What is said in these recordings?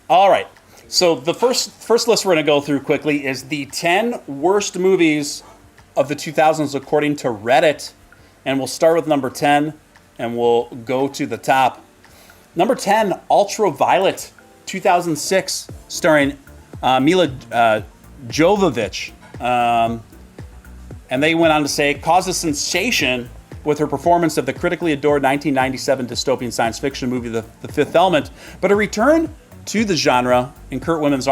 All right. So the first list we're going to go through quickly is the 10 worst movies of the 2000s according to Reddit. And we'll start with number 10 and we'll go to the top. Number 10, Ultraviolet, 2006, starring Mila Jovovich. And they went on to say, caused a sensation with her performance of the critically adored 1997 dystopian science fiction movie, The Fifth Element. But a return to the genre in Kurt Wimmer's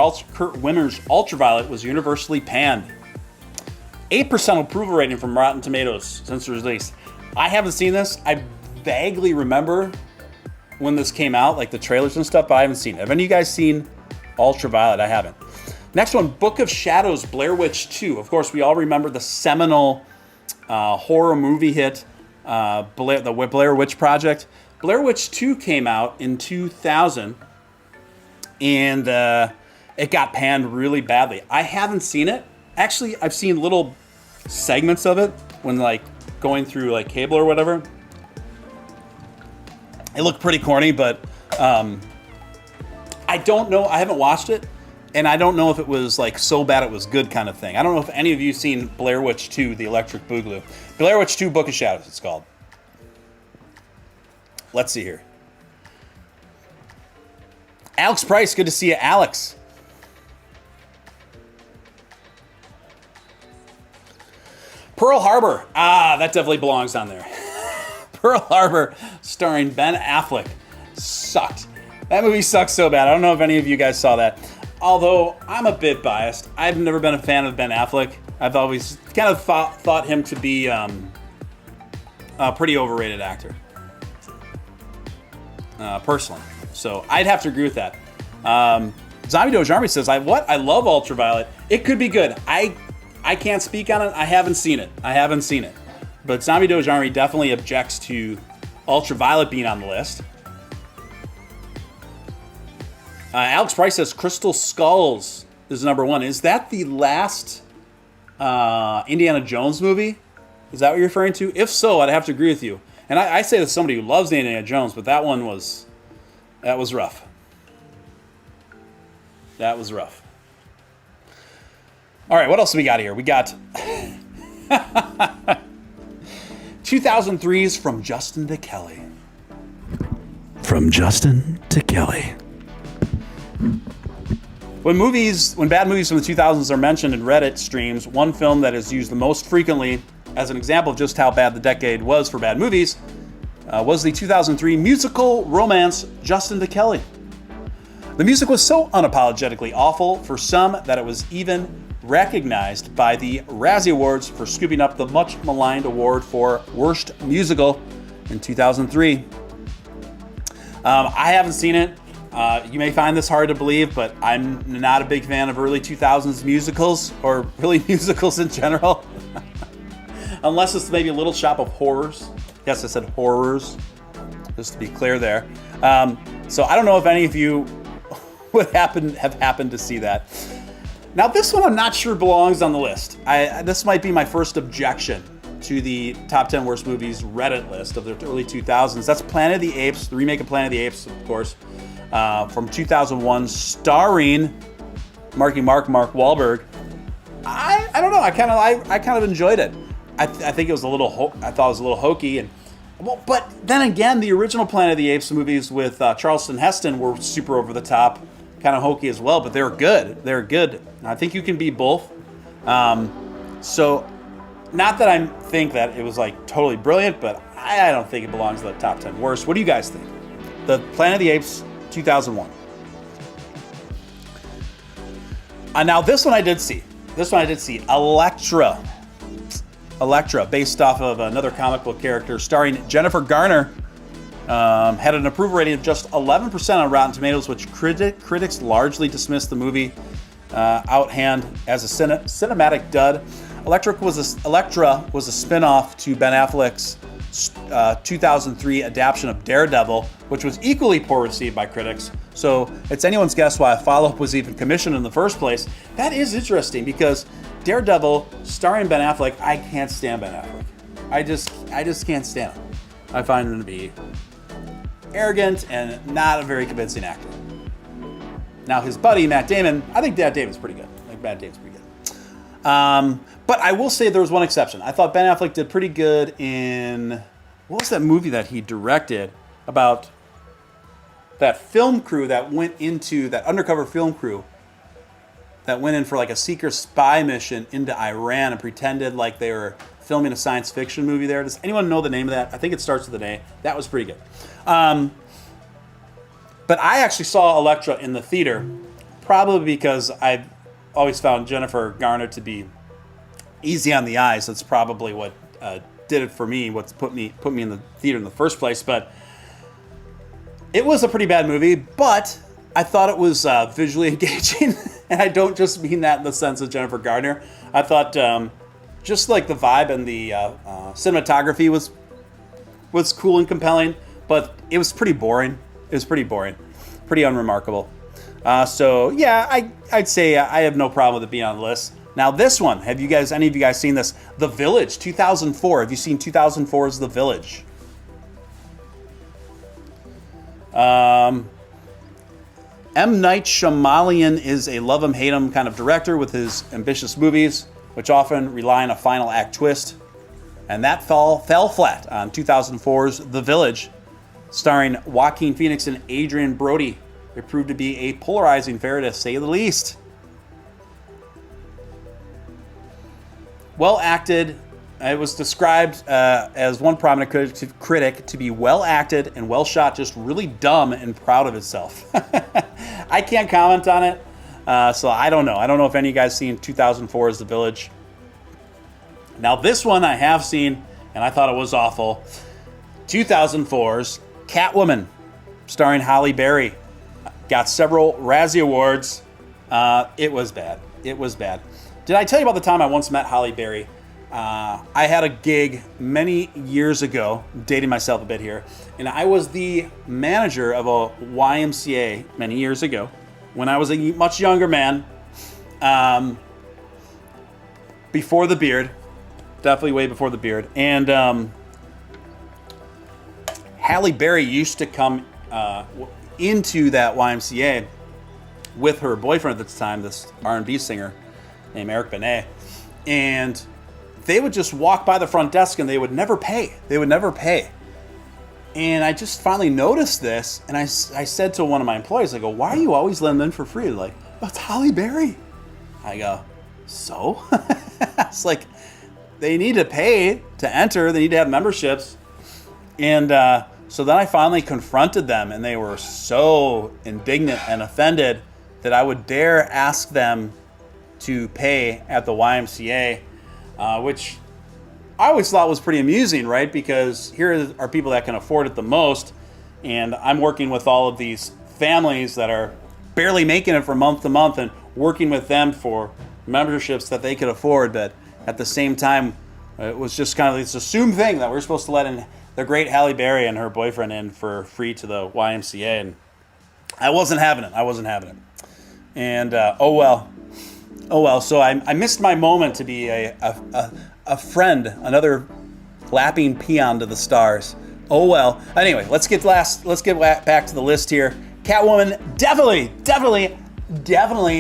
Ultraviolet was universally panned. 8% approval rating from Rotten Tomatoes since release. I haven't seen this. I vaguely remember when this came out, like the trailers and stuff, but I haven't seen it. Have any of you guys seen Ultraviolet? I haven't. Next one, Book of Shadows, Blair Witch 2. Of course, we all remember the seminal horror movie hit, the Blair Witch Project. Blair Witch 2 came out in 2000, and it got panned really badly. I haven't seen it. Actually, I've seen little segments of it when like going through like cable or whatever. It looked pretty corny, but I don't know. I haven't watched it, and I don't know if it was like so bad it was good kind of thing. I don't know if any of you seen Blair Witch 2, The Electric Boogaloo. Blair Witch 2, Book of Shadows, it's called. Let's see here. Alex Price, good to see you, Alex. Pearl Harbor. That definitely belongs on there. Pearl Harbor, starring Ben Affleck. Sucked. That movie sucks so bad. I don't know if any of you guys saw that. Although, I'm a bit biased. I've never been a fan of Ben Affleck. I've always kind of thought him to be a pretty overrated actor. Personally. So, I'd have to agree with that. Zombie Doge Army says, I love Ultraviolet. It could be good. I can't speak on it. I haven't seen it. But Zombie Doge Army definitely objects to Ultraviolet being on the list. Alex Price says Crystal Skulls is number 1. Is that the last Indiana Jones movie? Is that what you're referring to? If so, I'd have to agree with you. And I say this somebody who loves Indiana Jones, but that was rough. That was rough. All right, what else do we got here? We got 2003's From Justin to Kelly. From Justin to Kelly. When bad movies from the 2000s are mentioned in Reddit streams, one film that is used the most frequently as an example of just how bad the decade was for bad movies was the 2003 musical romance Justin to Kelly. The music was so unapologetically awful for some that it was even recognized by the Razzie Awards for scooping up the much maligned award for Worst Musical in 2003. I haven't seen it. You may find this hard to believe, but I'm not a big fan of early 2000s musicals, or really musicals in general. Unless it's maybe a Little Shop of Horrors. Yes, I said horrors, just to be clear there. So I don't know if any of you would have happened to see that. Now this one I'm not sure belongs on the list. This might be my first objection to the top 10 worst movies Reddit list of the early 2000s. That's Planet of the Apes, the remake of Planet of the Apes, of course, from 2001, starring Mark Wahlberg. I don't know. I kind of enjoyed it. I think it was I thought it was a little hokey, but then again, the original Planet of the Apes movies with Charleston Heston were super over the top, kind of hokey as well. But they were good. They're good. I think you can be both. So, not that I think that it was like totally brilliant, but I don't think it belongs to the top 10 worst. What do you guys think? The Planet of the Apes 2001. Now this one I did see. Elektra, based off of another comic book character, starring Jennifer Garner, had an approval rating of just 11% on Rotten Tomatoes, which critics largely dismissed the movie outhand as a cinematic dud. Elektra was a spin-off to Ben Affleck's 2003 adaptation of Daredevil, which was equally poor received by critics. So it's anyone's guess why a follow-up was even commissioned in the first place. That is interesting because Daredevil, starring Ben Affleck, I can't stand Ben Affleck. I just can't stand him. I find him to be arrogant and not a very convincing actor. Now his buddy, Matt Damon, I think Matt Damon's pretty good. I think Matt Damon's pretty good. But I will say there was one exception. I thought Ben Affleck did pretty good in, what was that movie that he directed about that film crew that went into, that undercover film crew that went in for like a secret spy mission into Iran and pretended like they were filming a science fiction movie there. Does anyone know the name of that? I think it starts with an A. That was pretty good. But I actually saw Elektra in the theater, probably because I've always found Jennifer Garner to be easy on the eyes. That's probably what did it for me, what's put me in the theater in the first place. But it was a pretty bad movie, but I thought it was visually engaging. And I don't just mean that in the sense of Jennifer Garner. I thought just like the vibe and the cinematography was cool and compelling, but it was pretty boring. It was pretty boring, pretty unremarkable. So yeah, I'd say I have no problem with it being on the list. Now this one, have you guys, any of you guys seen this? The Village, 2004. Have you seen 2004's The Village? M. Night Shyamalan is a love 'em, hate 'em kind of director with his ambitious movies, which often rely on a final act twist. And that fell flat on 2004's The Village, starring Joaquin Phoenix and Adrian Brody. It proved to be a polarizing affair, to say the least. Well acted. It was described as one prominent critic to be well acted and well shot, just really dumb and proud of itself. I can't comment on it, so I don't know. I don't know if any of you guys seen 2004's The Village. Now this one I have seen, and I thought it was awful. 2004's Catwoman, starring Halle Berry. Got several Razzie Awards. It was bad. It was bad. Did I tell you about the time I once met Halle Berry? I had a gig many years ago, dating myself a bit here, and I was the manager of a YMCA many years ago when I was a much younger man, before the beard, definitely way before the beard. And Halle Berry used to come into that YMCA with her boyfriend at the time, this R&B singer named Eric Benet, and they would just walk by the front desk and they would never pay. They would never pay. And I just finally noticed this, and I said to one of my employees, I go, why are you always letting them in for free? They're like, oh, it's Halle Berry. I go, so? It's like, they need to pay to enter. They need to have memberships. And so then I finally confronted them, and they were so indignant and offended that I would dare ask them to pay at the YMCA, which I always thought was pretty amusing, right? Because here are people that can afford it the most, and I'm working with all of these families that are barely making it from month to month and working with them for memberships that they could afford. But at the same time, it was just kind of this assumed thing that we're supposed to let in the great Halle Berry and her boyfriend in for free to the YMCA, and I wasn't having it. I wasn't having it. And oh well. So I missed my moment to be a friend, another lapping peon to the stars. Oh well. Anyway, let's get back to the list here. Catwoman definitely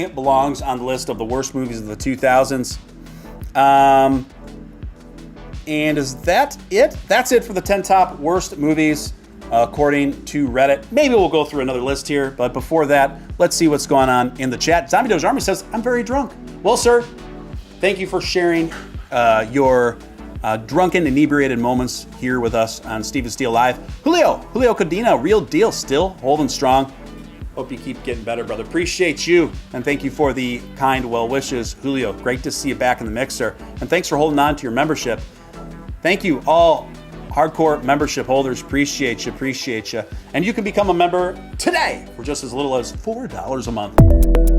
belongs on the list of the worst movies of the 2000s. And is that it? That's it for the 10 top worst movies, according to Reddit. Maybe we'll go through another list here, but before that, let's see what's going on in the chat. Zombie Doge Army says, I'm very drunk. Well, sir, thank you for sharing your drunken, inebriated moments here with us on Steve and Steele Live. Julio Codina, real deal, still holding strong. Hope you keep getting better, brother. Appreciate you, and thank you for the kind well wishes, Julio. Great to see you back in the mixer, and thanks for holding on to your membership. Thank you, all hardcore membership holders. Appreciate you. And you can become a member today for just as little as $4 a month.